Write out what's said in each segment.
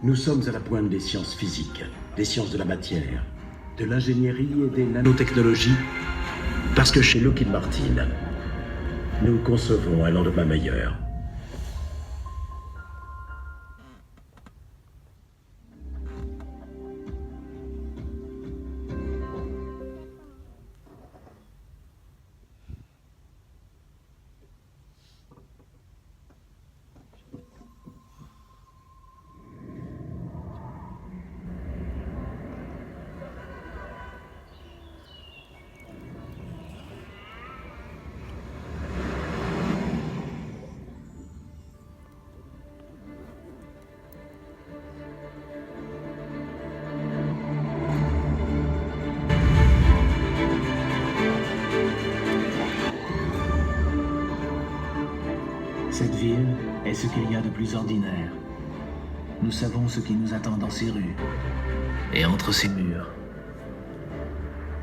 Nous sommes à la pointe des sciences physiques, des sciences de la matière, de l'ingénierie et des nanotechnologies, parce que chez Lockheed Martin, nous concevons un lendemain meilleur. Cette ville est ce qu'il y a de plus ordinaire. Nous savons ce qui nous attend dans ces rues et entre ces murs.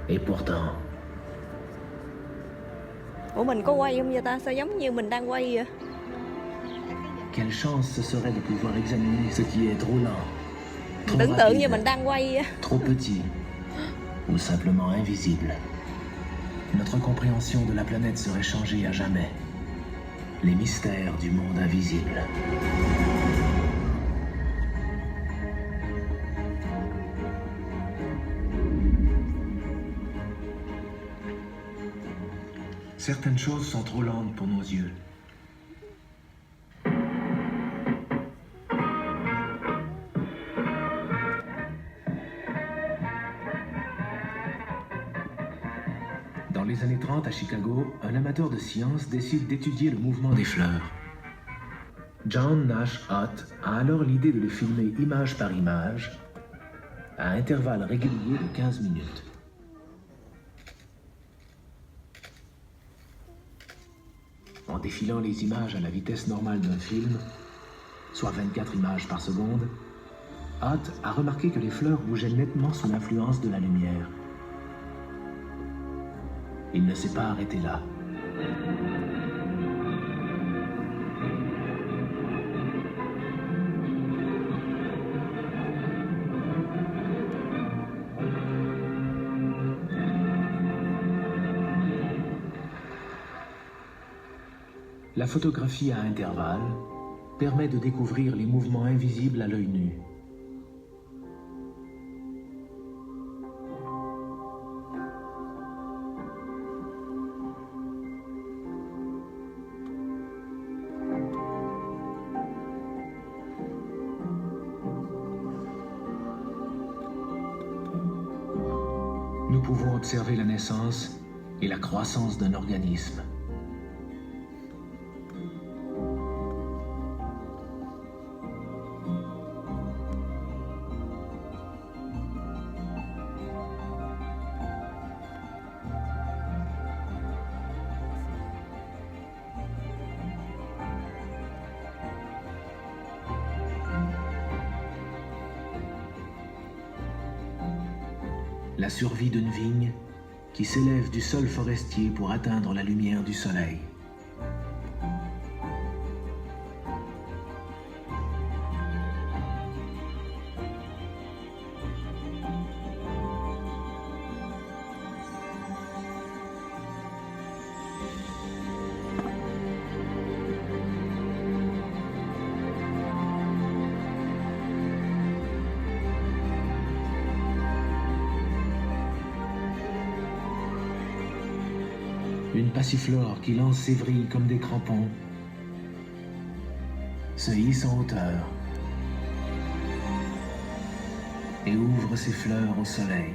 Et pourtant... Ủa mình có quay không vậy ta? Sao giống như mình đang quay vậy? Quelle chance ce serait de pouvoir examiner ce qui est trop lent, trop Tưởng tượng rapide, như mình đang quay vậy. trop petit ou simplement invisible. Notre compréhension de la planète serait changée à jamais. Les mystères du monde invisible. Certaines choses sont trop lentes pour nos yeux. Dans les années 30 à Chicago, un amateur de science décide d'étudier le mouvement des fleurs. John Nash Ott a alors l'idée de les filmer image par image, à intervalles réguliers de 15 minutes. En défilant les images à la vitesse normale d'un film, soit 24 images par seconde, Ott a remarqué que les fleurs bougeaient nettement sous l'influence de la lumière. Il ne s'est pas arrêté là. La photographie à intervalles permet de découvrir les mouvements invisibles à l'œil nu. Nous pouvons observer la naissance et la croissance d'un organisme. La survie d'une vigne qui s'élève du sol forestier pour atteindre la lumière du soleil. Une passiflore qui lance ses vrilles comme des crampons, se hisse en hauteur et ouvre ses fleurs au soleil.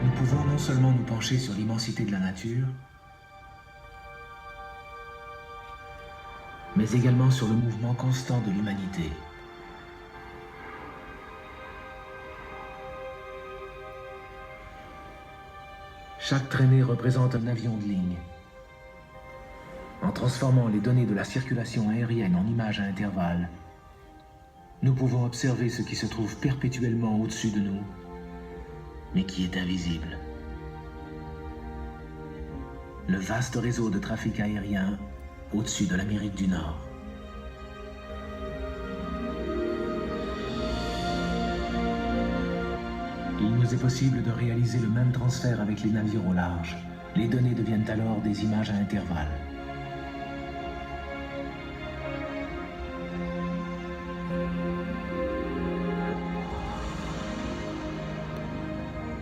Nous pouvons non seulement nous pencher sur l'immensité de la nature, mais également sur le mouvement constant de l'humanité. Chaque traînée représente un avion de ligne. En transformant les données de la circulation aérienne en images à intervalles, nous pouvons observer ce qui se trouve perpétuellement au-dessus de nous, mais qui est invisible. le vaste réseau de trafic aérien au-dessus de l'Amérique du Nord. Il nous est possible de réaliser le même transfert avec les navires au large. Les données deviennent alors des images à intervalles.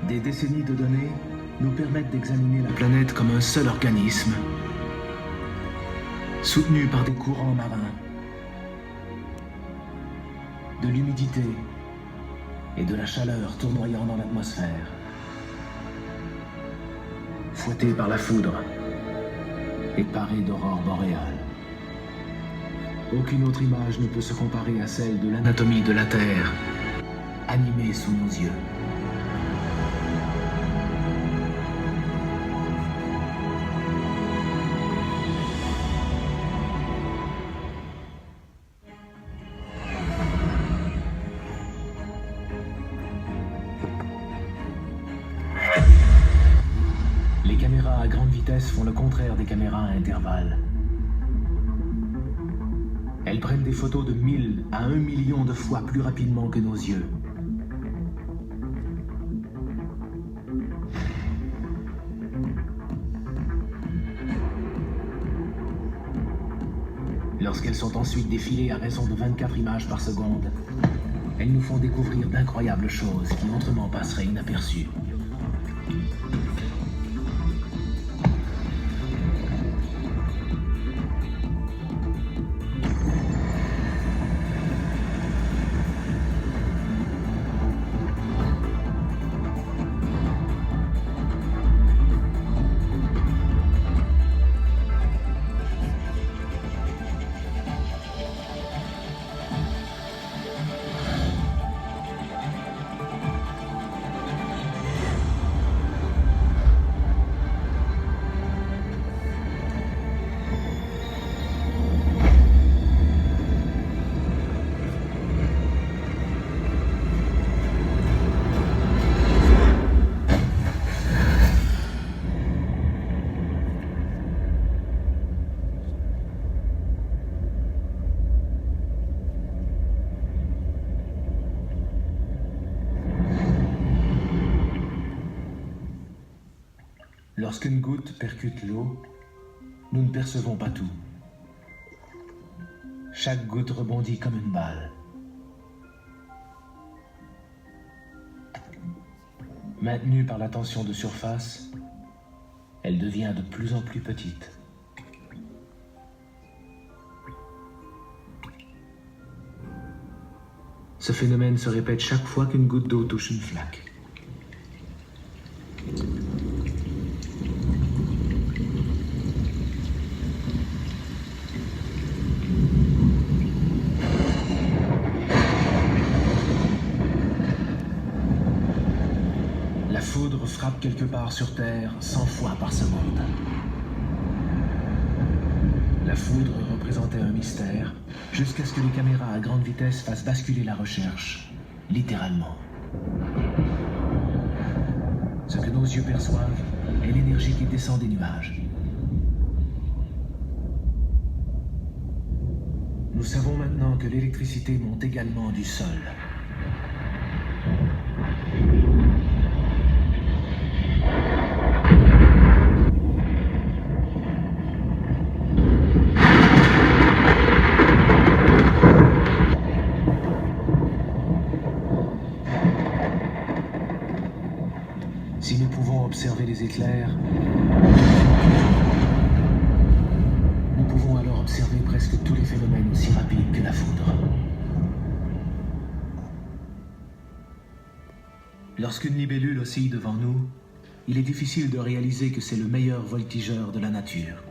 Des décennies de données nous permettent d'examiner la planète comme un seul organisme, soutenu par des courants marins, de l'humidité et de la chaleur tournoyant dans l'atmosphère, fouetté par la foudre et paré d'aurores boréales. Aucune autre image ne peut se comparer à celle de l'anatomie de la Terre, animée sous nos yeux. Les caméras à grande vitesse font le contraire des caméras à intervalles. Elles prennent des photos de 1000 à 1 million de fois plus rapidement que nos yeux. Lorsqu'elles sont ensuite défilées à raison de 24 images par seconde, elles nous font découvrir d'incroyables choses qui autrement passeraient inaperçues. Lorsqu'une goutte percute l'eau, nous ne percevons pas tout. Chaque goutte rebondit comme une balle. Maintenue par la tension de surface, elle devient de plus en plus petite. Ce phénomène se répète chaque fois qu'une goutte d'eau touche une flaque. La foudre frappe quelque part sur Terre 100 fois par seconde. La foudre représentait un mystère, jusqu'à ce que les caméras à grande vitesse fassent basculer la recherche, littéralement. Ce que nos yeux perçoivent est l'énergie qui descend des nuages. Nous savons maintenant que l'électricité monte également du sol. Si nous pouvons observer les éclairs, nous pouvons alors observer presque tous les phénomènes aussi rapides que la foudre. Lorsqu'une libellule oscille devant nous, il est difficile de réaliser que c'est le meilleur voltigeur de la nature.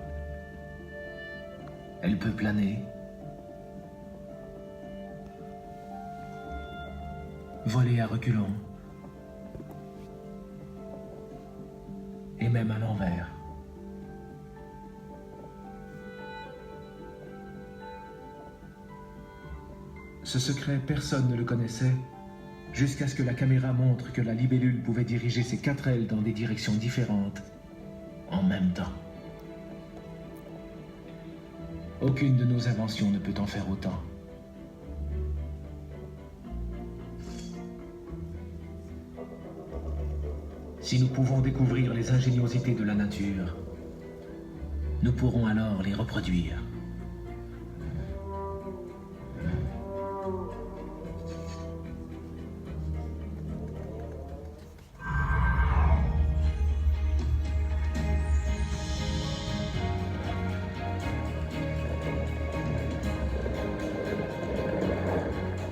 Elle peut planer, voler à reculons, et même à l'envers. Ce secret, personne ne le connaissait, jusqu'à ce que la caméra montre que la libellule pouvait diriger ses 4 ailes dans des directions différentes, en même temps. Aucune de nos inventions ne peut en faire autant. Si nous pouvons découvrir les ingéniosités de la nature, nous pourrons alors les reproduire.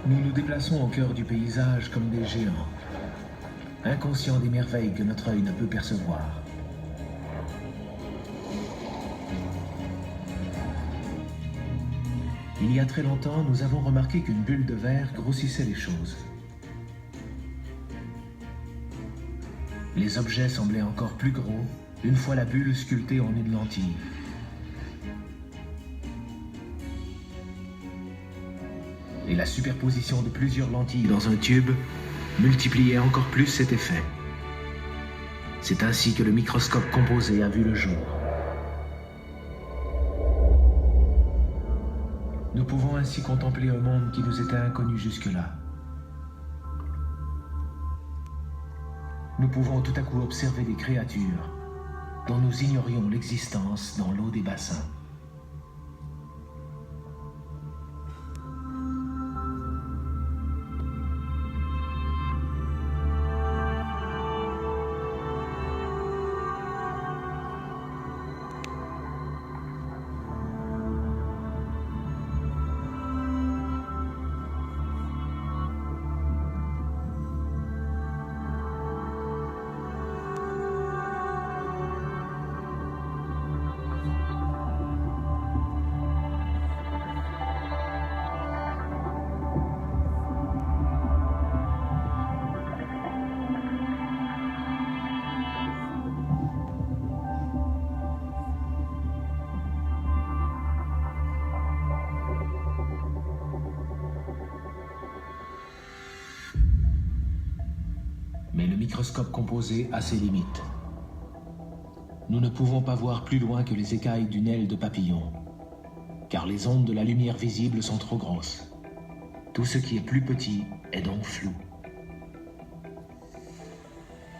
Nous nous déplaçons au cœur du paysage comme des géants, inconscients des merveilles que notre œil ne peut percevoir. Il y a très longtemps, nous avons remarqué qu'une bulle de verre grossissait les choses. Les objets semblaient encore plus gros une fois la bulle sculptée en une lentille. Et la superposition de plusieurs lentilles dans un tube multipliait encore plus cet effet. C'est ainsi que le microscope composé a vu le jour. Nous pouvons ainsi contempler un monde qui nous était inconnu jusque-là. Nous pouvons tout à coup observer des créatures dont nous ignorions l'existence dans l'eau des bassins. Mais le microscope composé a ses limites. Nous ne pouvons pas voir plus loin que les écailles d'une aile de papillon, car les ondes de la lumière visible sont trop grosses. Tout ce qui est plus petit est donc flou.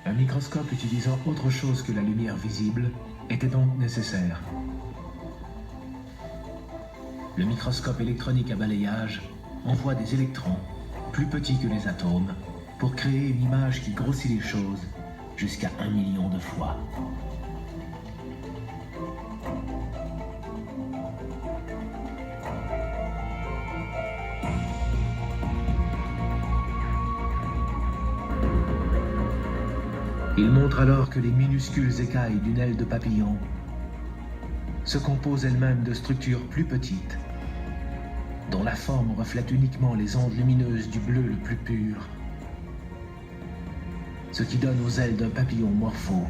Un microscope utilisant autre chose que la lumière visible était donc nécessaire. Le microscope électronique à balayage envoie des électrons, plus petits que les atomes, pour créer une image qui grossit les choses jusqu'à 1 million de fois. Il montre alors que les minuscules écailles d'une aile de papillon se composent elles-mêmes de structures plus petites, dont la forme reflète uniquement les ondes lumineuses du bleu le plus pur, ce qui donne aux ailes d'un papillon morpho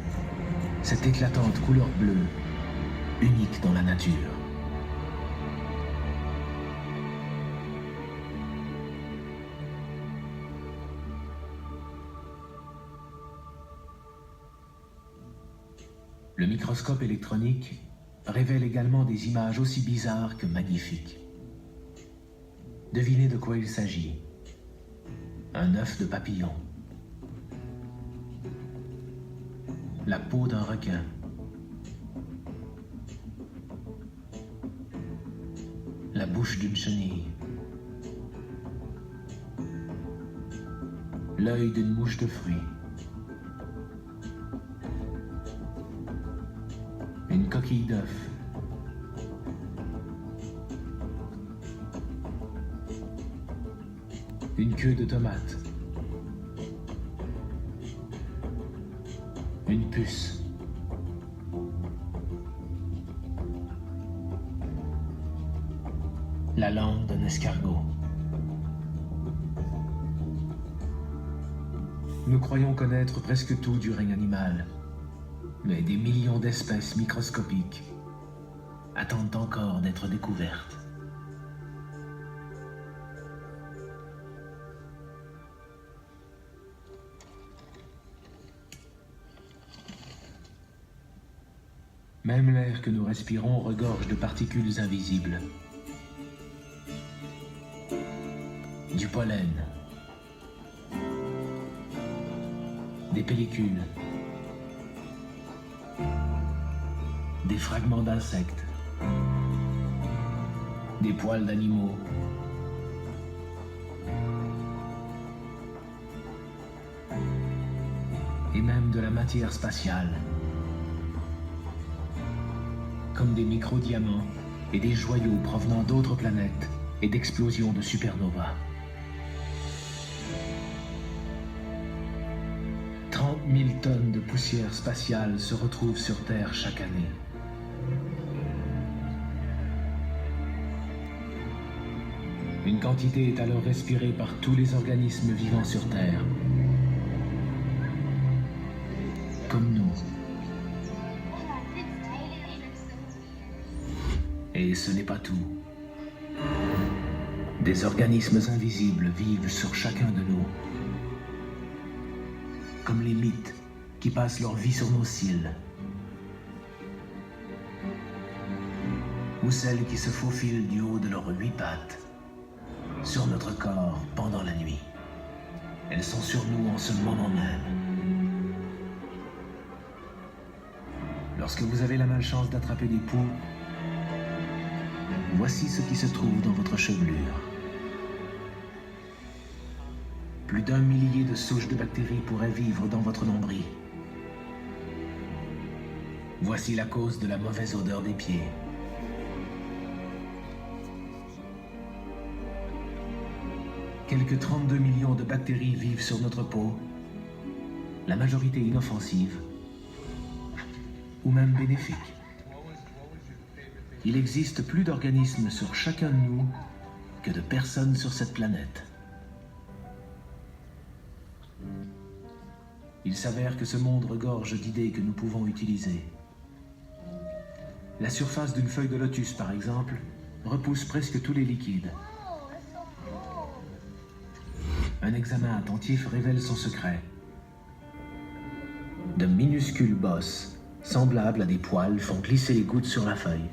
cette éclatante couleur bleue, unique dans la nature. Le microscope électronique révèle également des images aussi bizarres que magnifiques. Devinez de quoi il s'agit. Un œuf de papillon. La peau d'un requin. La bouche d'une chenille. L'œil d'une mouche de fruits. Une coquille d'œuf. Une queue de tomate. Une puce. La langue d'un escargot. Nous croyons connaître presque tout du règne animal, mais des millions d'espèces microscopiques attendent encore d'être découvertes. Même l'air que nous respirons regorge de particules invisibles. Du pollen, des pellicules, des fragments d'insectes, des poils d'animaux, et même de la matière spatiale, comme des micro-diamants et des joyaux provenant d'autres planètes et d'explosions de supernovas. 30 000 tonnes de poussière spatiale se retrouvent sur Terre chaque année. Une quantité est alors respirée par tous les organismes vivants sur Terre, comme nous. Et ce n'est pas tout. Des organismes invisibles vivent sur chacun de nous, comme les mythes qui passent leur vie sur nos cils, ou celles qui se faufilent du haut de leurs 8 pattes sur notre corps pendant la nuit. Elles sont sur nous en ce moment même. Lorsque vous avez la malchance d'attraper des poux, voici ce qui se trouve dans votre chevelure. Plus d'1 millier de souches de bactéries pourraient vivre dans votre nombril. Voici la cause de la mauvaise odeur des pieds. Quelques 32 millions de bactéries vivent sur notre peau, la majorité inoffensive, ou même bénéfiques. Il existe plus d'organismes sur chacun de nous que de personnes sur cette planète. Il s'avère que ce monde regorge d'idées que nous pouvons utiliser. La surface d'une feuille de lotus, par exemple, repousse presque tous les liquides. Un examen attentif révèle son secret. De minuscules bosses, semblables à des poils, font glisser les gouttes sur la feuille.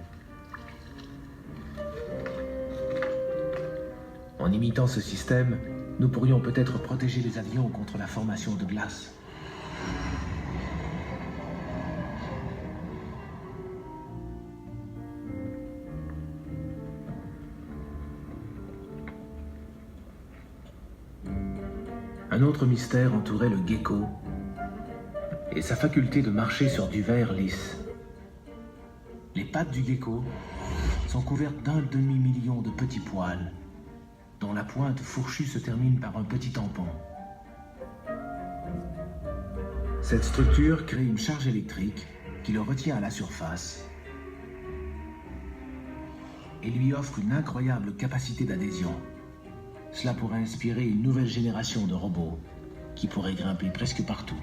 En imitant ce système, nous pourrions peut-être protéger les avions contre la formation de glace. Un autre mystère entourait le gecko et sa faculté de marcher sur du verre lisse. Les pattes du gecko sont couvertes d'1 demi-million de petits poils, dont la pointe fourchue se termine par un petit tampon. Cette structure crée une charge électrique qui le retient à la surface et lui offre une incroyable capacité d'adhésion. Cela pourrait inspirer une nouvelle génération de robots qui pourraient grimper presque partout.